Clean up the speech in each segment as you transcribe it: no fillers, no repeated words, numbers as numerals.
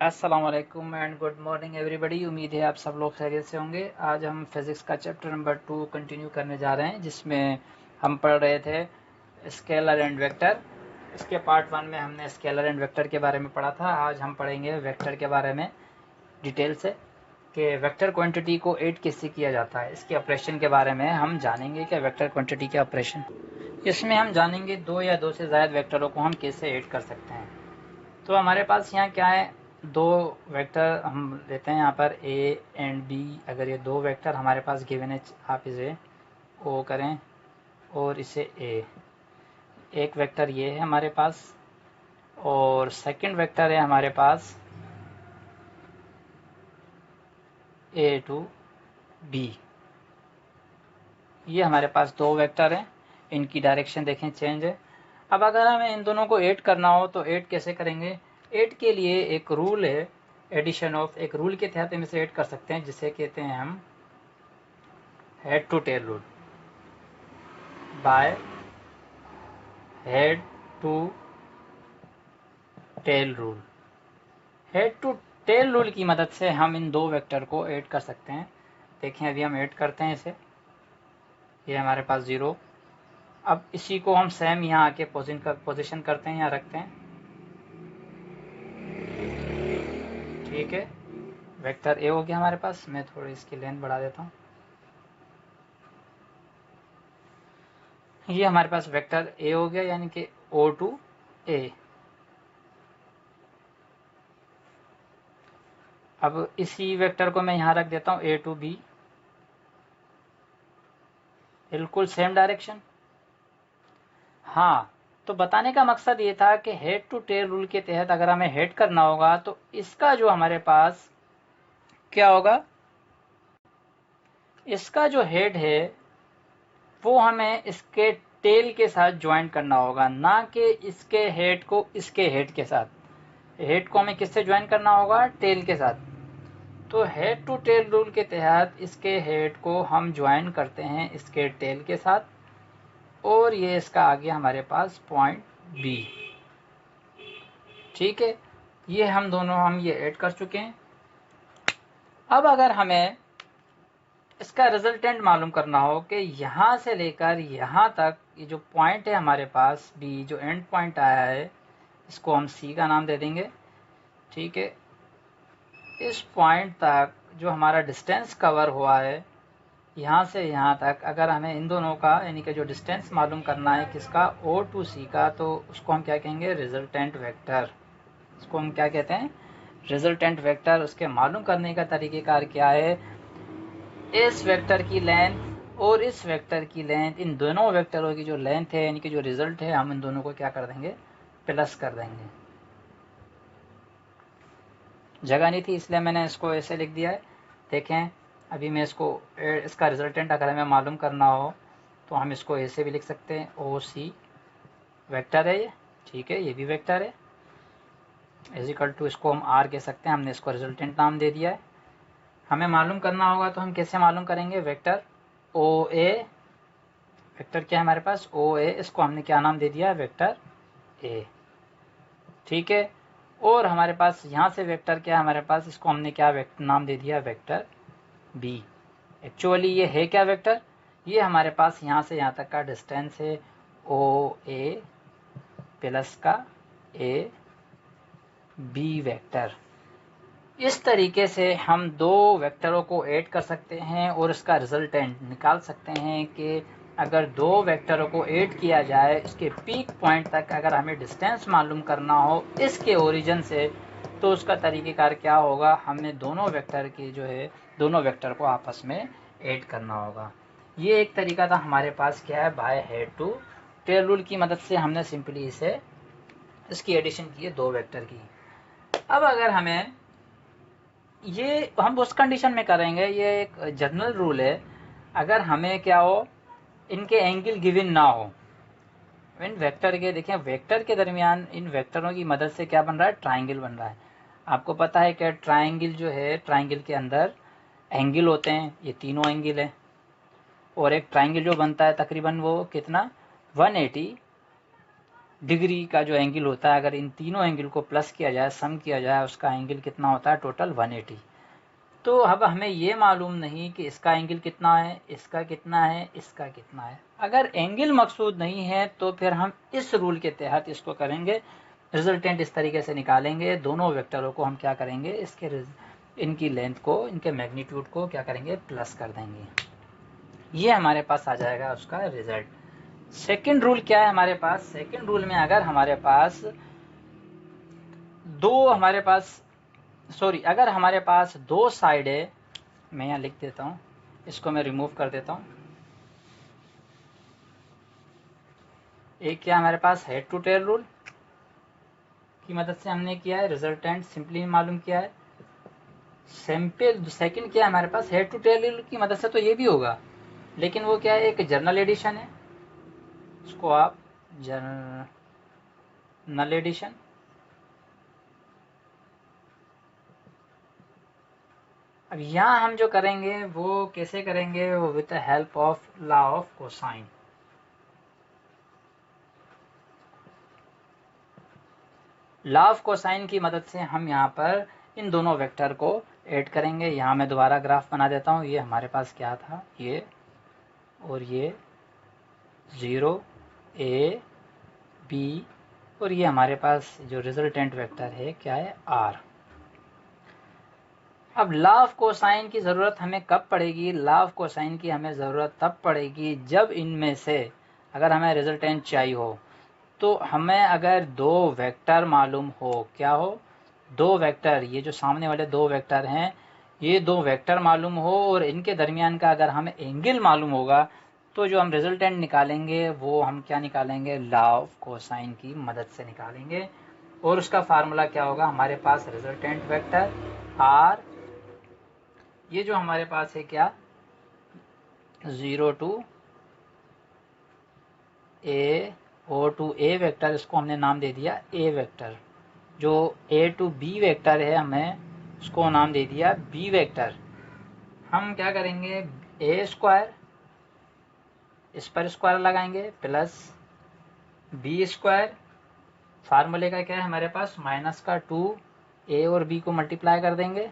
अस्सलाम वालेकुम and good morning everybody. उम्मीद है आप सब लोग खैरियत से होंगे। आज हम फिज़िक्स का चैप्टर नंबर 2 कंटिन्यू करने जा रहे हैं, जिसमें हम पढ़ रहे थे स्केलर एंड वेक्टर। इसके पार्ट 1 में हमने स्केलर एंड वेक्टर के बारे में पढ़ा था। आज हम पढ़ेंगे वेक्टर के बारे में डिटेल से कि वेक्टर क्वांटिटी को ऐड कैसे किया जाता है। इसके ऑपरेशन के बारे में हम जानेंगे कि वेक्टर क्वांटिटी के ऑपरेशन। इसमें हम जानेंगे दो या दो से ज़्यादा वेक्टरों को हम कैसे ऐड कर सकते हैं। तो हमारे पास यहाँ क्या है, दो वेक्टर हम लेते हैं यहाँ पर ए एंड बी। अगर ये दो वेक्टर हमारे पास गिवन है, आप इसे ओ करें और इसे ए। एक वेक्टर ये है हमारे पास और सेकंड वेक्टर है हमारे पास ए टू बी। ये हमारे पास दो वेक्टर हैं, इनकी डायरेक्शन देखें चेंज है। अब अगर हमें इन दोनों को ऐड करना हो तो ऐड कैसे करेंगे। ऐड के लिए एक रूल है, एडिशन ऑफ। एक रूल के तहत हम इसे ऐड कर सकते हैं, जिसे कहते हैं हम head to tail rule. By head to tail rule. Head to tail rule की मदद से हम इन दो वेक्टर को ऐड कर सकते हैं। देखें अभी हम ऐड करते हैं इसे, ये हमारे पास 0। अब इसी को हम सेम यहाँ आके पोजीशन करते हैं, यहाँ रखते हैं। ठीक है, वेक्टर ए हो गया हमारे पास। मैं थोड़ी इसकी लेंथ बढ़ा देता हूँ। ये हमारे पास वेक्टर ए हो गया, यानी कि ओ टू ए। अब इसी वेक्टर को मैं यहाँ रख देता हूँ ए टू बी, बिल्कुल सेम डायरेक्शन। हाँ, तो बताने का मकसद ये था कि हेड टू टेल रूल के तहत अगर हमें हेड करना होगा तो इसका जो हमारे पास क्या होगा, इसका जो हेड है वो हमें इसके टेल के साथ ज्वाइन करना होगा, ना कि इसके हेड को इसके हेड के साथ। हेड को हमें किससे ज्वाइन करना होगा, टेल के साथ। तो हेड टू टेल रूल के तहत इसके हेड को हम ज्वाइन करते हैं इसके टेल के साथ, और ये इसका आ गया हमारे पास पॉइंट बी। ठीक है, ये हम दोनों ये ऐड कर चुके हैं। अब अगर हमें इसका रिजल्टेंट मालूम करना हो कि यहाँ से लेकर यहाँ तक ये जो पॉइंट है हमारे पास बी, जो एंड पॉइंट आया है, इसको हम सी का नाम दे देंगे। ठीक है, इस पॉइंट तक जो हमारा डिस्टेंस कवर हुआ है यहाँ से यहाँ तक, अगर हमें इन दोनों का यानी कि जो डिस्टेंस मालूम करना है किसका, ओ टू सी का, तो उसको हम क्या कहेंगे, रिजल्टेंट वेक्टर। इसको हम क्या कहते हैं, रिजल्टेंट वेक्टर। उसके मालूम करने का तरीक़ेकार क्या है, इस वेक्टर की लेंथ और इस वेक्टर की लेंथ, इन दोनों वेक्टरों की जो लेंथ है यानी कि जो रिजल्ट है, हम इन दोनों को क्या कर देंगे, प्लस कर देंगे। जगह नहीं थी इसलिए मैंने इसको ऐसे लिख दिया है। देखें अभी मैं इसका रिजल्टेंट अगर हमें मालूम करना हो तो हम इसको ऐसे भी लिख सकते हैं, ओ सी वेक्टर है ये। ठीक है, ये भी वेक्टर है, इजिकल टू इसको हम आर कह सकते हैं। हमने इसको रिजल्टेंट नाम दे दिया है। हमें मालूम करना होगा तो हम कैसे मालूम करेंगे, वेक्टर ओ ए। वेक्टर क्या है हमारे पास, ओ ए। इसको हमने क्या नाम दे दिया है, वेक्टर ए। ठीक है, और हमारे पास यहाँ से वेक्टर क्या है हमारे पास, इसको हमने क्या नाम दे दिया, वेक्टर बी। एक्चुअली ये है क्या वेक्टर, ये हमारे पास यहाँ से यहाँ तक का डिस्टेंस है, ओ ए प्लस का ए बी वेक्टर। इस तरीके से हम दो वेक्टरों को ऐड कर सकते हैं और इसका रिजल्टेंट निकाल सकते हैं कि अगर दो वेक्टरों को ऐड किया जाए, इसके पीक पॉइंट तक अगर हमें डिस्टेंस मालूम करना हो इसके ओरिजिन से, तो उसका तरीक़ेकार क्या होगा, हमें दोनों वेक्टर की जो है, दोनों वेक्टर को आपस में ऐड करना होगा। ये एक तरीका था हमारे पास, क्या है, by head to tail rule की मदद से हमने सिंपली इसकी एडिशन की है दो वेक्टर की। अब अगर हमें ये हम उस कंडीशन में करेंगे, ये एक जनरल रूल है, अगर हमें क्या हो, इनके एंगल गिवन ना हो, इन वेक्टर के, देखें वेक्टर के दरमियान इन वेक्टरों की मदद से क्या बन रहा है, ट्राइंगल बन रहा है। आपको पता है कि ट्राइंगल जो है, ट्राइंगल के अंदर एंगल होते हैं, ये तीनों एंगल है, और एक ट्राइंगल जो बनता है तकरीबन वो कितना, 180 डिग्री का जो एंगल होता है, अगर इन तीनों एंगल को प्लस किया जाए, सम किया जाए, उसका एंगल कितना होता है टोटल 180। तो अब हमें ये मालूम नहीं कि इसका एंगल कितना है, इसका कितना है, इसका कितना है। अगर एंगल मकसूद नहीं है तो फिर हम इस रूल के तहत इसको करेंगे, रिजल्टेंट इस तरीके से निकालेंगे। दोनों वेक्टरों को हम क्या करेंगे, इनकी लेंथ को, इनके मैग्नीट्यूड को क्या करेंगे, प्लस कर देंगे। ये हमारे पास आ जाएगा उसका रिजल्ट। सेकंड रूल क्या है हमारे पास, सेकंड रूल में अगर हमारे पास अगर हमारे पास दो साइड है, मैं यहाँ लिख देता हूँ, इसको मैं रिमूव कर देता हूँ। एक क्या हमारे पास हेड टू टेल रूल की मदद से हमने किया है, रिजल्टेंट सिंपली मालूम किया है। सेकंड क्या है हमारे पास, हेड टू टेल रूल की मदद से तो ये भी होगा, लेकिन वो क्या है, एक जर्नल एडिशन है, उसको आप जर्नल एडिशन, अब यहाँ हम जो करेंगे वो कैसे करेंगे, वो with the help of law of cosine. Law of cosine की मदद से हम यहाँ पर इन दोनों वेक्टर को ऐड करेंगे। यहाँ मैं दोबारा ग्राफ बना देता हूँ। ये हमारे पास क्या था, ये और ये 0 a b, और ये हमारे पास जो रिजल्टेंट वेक्टर है क्या है, r। अब लॉ ऑफ कोसाइन की ज़रूरत हमें कब पड़ेगी, लॉ ऑफ कोसाइन की हमें ज़रूरत तब पड़ेगी जब इनमें से अगर हमें रिजल्टेंट चाहिए हो, तो हमें अगर दो वेक्टर मालूम हो, क्या हो, दो वेक्टर, ये जो सामने वाले दो वेक्टर हैं, ये दो वेक्टर मालूम हो और इनके दरमियान का अगर हमें एंगल मालूम होगा, तो जो हम रिजल्टेंट निकालेंगे वो हम क्या निकालेंगे, लॉ ऑफ कोसाइन की मदद से निकालेंगे। और उसका फार्मूला क्या होगा, हमारे पास रिजल्टेंट वेक्टर r, ये जो हमारे पास है क्या, 0 टू a और टू a वेक्टर, इसको हमने नाम दे दिया a वेक्टर। जो a टू b वेक्टर है, हमें उसको नाम दे दिया b वेक्टर। हम क्या करेंगे, a स्क्वायर, इस पर स्क्वायर लगाएंगे, प्लस b स्क्वायर, फार्मूले का क्या है हमारे पास, माइनस का 2a और b को मल्टीप्लाई कर देंगे,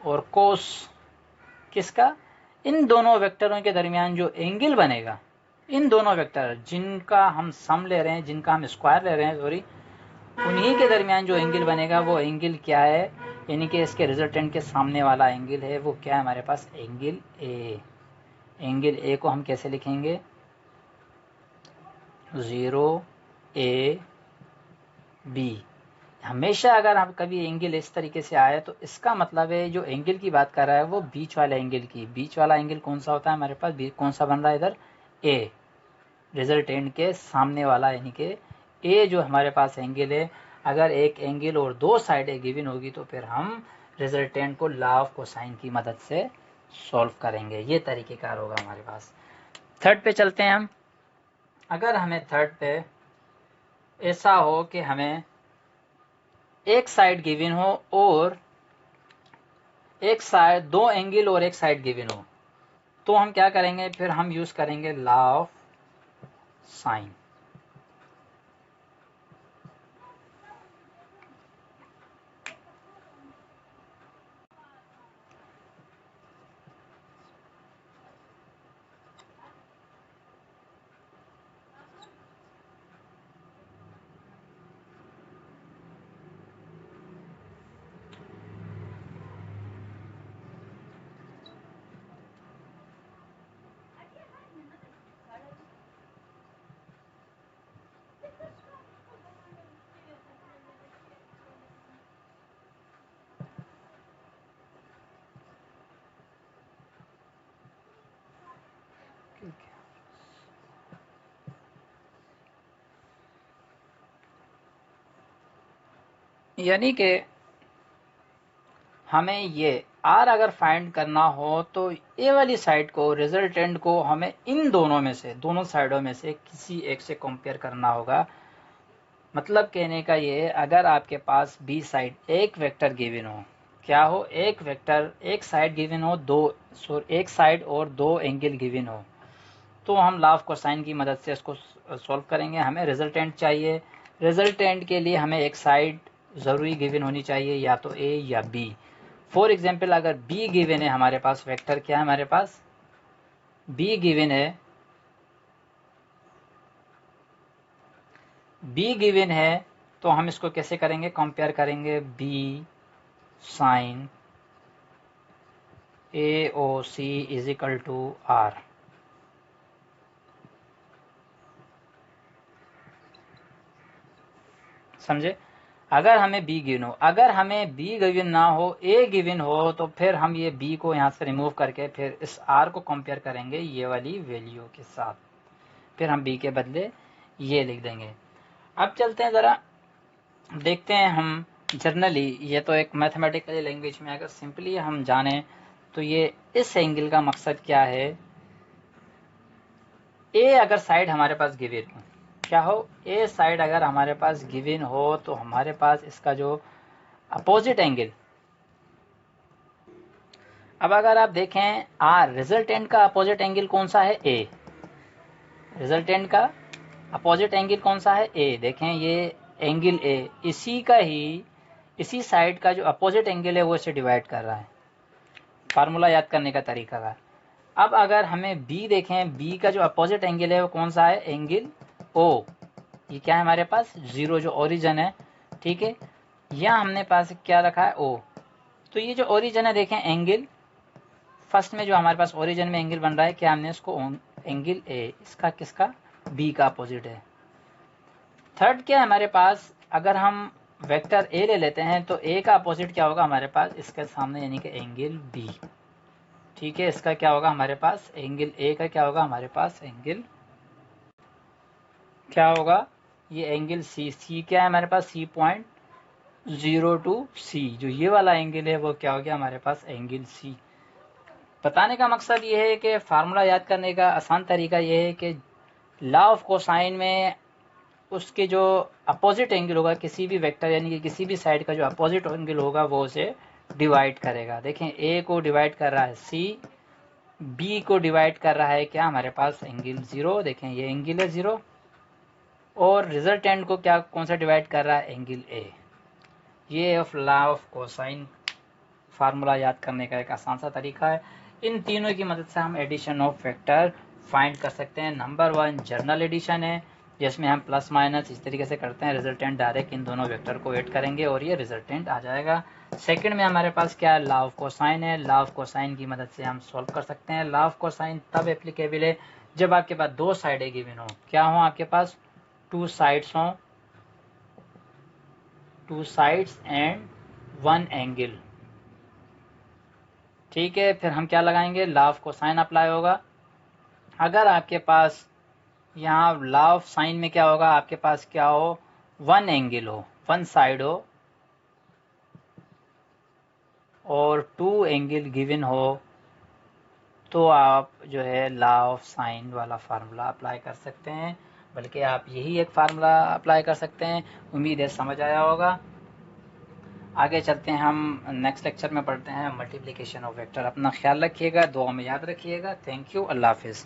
और कोस किसका, इन दोनों वेक्टरों के दरमियान जो एंगल बनेगा, इन दोनों वेक्टर जिनका हम सम ले रहे हैं, जिनका हम स्क्वायर ले रहे हैं, सॉरी, उन्हीं के दरमियान जो एंगल बनेगा वो एंगल क्या है, यानी कि इसके रिजल्टेंट के सामने वाला एंगल है, वो क्या है हमारे पास, एंगल ए। एंगल ए को हम कैसे लिखेंगे, 0 a b। हमेशा अगर हम कभी एंगल इस तरीके से आए तो इसका मतलब है जो एंगल की बात कर रहा है वो बीच वाले एंगल की, बीच वाला एंगल कौन सा होता है हमारे पास, कौन सा बन रहा है इधर, ए, रिजल्टेंट के सामने वाला, यानी कि ए जो हमारे पास एंगल है, अगर एक एंगल और दो साइडें गिवन होगी तो फिर हम रिजल्टेंट को लॉ ऑफ कोसाइन की मदद से सॉल्व करेंगे। ये तरीकेकार होगा हमारे पास। थर्ड पे चलते हैं हम। अगर हमें थर्ड पे ऐसा हो कि हमें एक साइड गिवन हो और एक साइड, दो एंगल और एक साइड गिवन हो, तो हम क्या करेंगे, फिर हम यूज करेंगे लॉ ऑफ साइन। यानी कि हमें ये आर अगर फाइंड करना हो तो ए वाली साइड को, रिजल्टेंट को हमें इन दोनों में से, दोनों साइडों में से किसी एक से कंपेयर करना होगा। मतलब कहने का ये, अगर आपके पास बी साइड एक वेक्टर गिवन हो, क्या हो, एक वेक्टर, एक साइड गिवन हो, एक साइड और दो एंगल गिवन हो, तो हम लॉ ऑफ कोसाइन की मदद से इसको सॉल्व करेंगे। हमें रिजल्टेंट चाहिए। रिजल्टेंट के लिए हमें एक साइड ज़रूरी गिवन होनी चाहिए, या तो ए या बी। फॉर एग्जाम्पल अगर बी गिवन है हमारे पास, वेक्टर क्या है हमारे पास, बी गिवन है, बी गिवन है, तो हम इसको कैसे करेंगे, कंपेयर करेंगे B sign A O C is equal to R. समझे? अगर हमें बी गिवन हो, अगर हमें बी गिवन ना हो, ए गिवन हो, तो फिर हम ये बी को यहाँ से रिमूव करके फिर इस आर को कंपेयर करेंगे ये वाली वैल्यू के साथ, फिर हम बी के बदले ये लिख देंगे। अब चलते हैं ज़रा देखते हैं हम जनरली, ये तो एक मैथमेटिकल लैंग्वेज में अगर सिंपली हम जाने तो ये इस एंगल का मकसद क्या है। ए अगर साइड हमारे पास गिवन हो, क्या हो, ए साइड अगर हमारे पास गिवन हो, तो हमारे पास इसका जो अपोजिट एंगल, अब अगर आप देखें आर रिजल्टेंट का अपोजिट एंगल कौन सा है, ए। रिजल्टेंट का अपोजिट एंगल कौन सा है, ए। देखें ये एंगल ए, इसी का ही, इसी साइड का जो अपोजिट एंगल है वो इसे डिवाइड कर रहा है। फार्मूला याद करने का तरीका का। अब अगर हमें बी देखें, बी का जो अपोजिट एंगल है वो कौन सा है, एंगल ओ। ये क्या है हमारे पास, जीरो जो ओरिजिन है, ठीक है। यहाँ हमने पास क्या रखा है, ओ। तो ये जो ओरिजिन है देखें एंगल, फर्स्ट में जो हमारे पास ओरिजिन में एंगल बन रहा है, क्या हमने इसको एंगल ए, इसका किसका, बी का अपोजिट है। थर्ड क्या है हमारे पास, अगर हम वेक्टर ए ले लेते हैं तो ए का अपोजिट क्या होगा हमारे पास, इसके सामने यानी कि एंगल बी, ठीक है। इसका क्या होगा हमारे पास, एंगल ए का क्या होगा हमारे पास, एंगल क्या होगा, ये एंगल सी। सी क्या है हमारे पास, सी पॉइंट 02 सी, जो ये वाला एंगल है वो क्या हो गया हमारे पास, एंगल सी। बताने का मकसद ये है कि फार्मूला याद करने का आसान तरीका ये है कि लॉ ऑफ कोसाइन में उसके जो अपोजिट एंगल होगा किसी भी वेक्टर, यानी कि किसी भी साइड का जो अपोजिट एंगल होगा वो उसे डिवाइड करेगा। देखें ए को डिवाइड कर रहा है सी, बी को डिवाइड कर रहा है क्या हमारे पास, एंगल जीरो। देखें ये एंगल है जीरो, और रिजल्टेंट को क्या, कौन सा डिवाइड कर रहा है, एंगल ए। ये of law of cosine formula याद करने का एक आसान सा तरीका है। इन तीनों की मदद से हम एडिशन ऑफ वेक्टर फाइंड कर सकते हैं। नंबर 1 जर्नल एडिशन है, जिसमें हम प्लस माइनस इस तरीके से करते हैं, रिजल्टेंट डायरेक्ट इन दोनों वेक्टर को ऐड करेंगे और ये रिजल्टेंट आ जाएगा। सेकंड में हमारे पास क्या है, लॉ ऑफ कोसाइन है। लॉ ऑफ कोसाइन की मदद से हम सॉल्व कर सकते हैं। लॉ ऑफ कोसाइन तब एप्लीकेबल है जब आपके पास दो साइडें गिवन हो, क्या हो आपके पास, टू साइड्स हों, two sides and one angle, ठीक है। फिर हम क्या लगाएंगे, लॉ ऑफ कोसाइन अप्लाई होगा। अगर आपके पास यहाँ लॉ ऑफ साइन में क्या होगा, आपके पास क्या हो, वन एंगल हो, वन साइड हो, और टू एंगल गिवन हो, तो आप जो है लॉ ऑफ साइन वाला फार्मूला अप्लाई कर सकते हैं। बल्कि आप यही एक फार्मूला अप्लाई कर सकते हैं। उम्मीद है समझ आया होगा। आगे चलते हैं, हम नेक्स्ट लेक्चर में पढ़ते हैं मल्टीप्लिकेशन ऑफ वेक्टर। अपना ख्याल रखिएगा, दुआ में याद रखिएगा। थैंक यू, अल्लाह हाफिज़।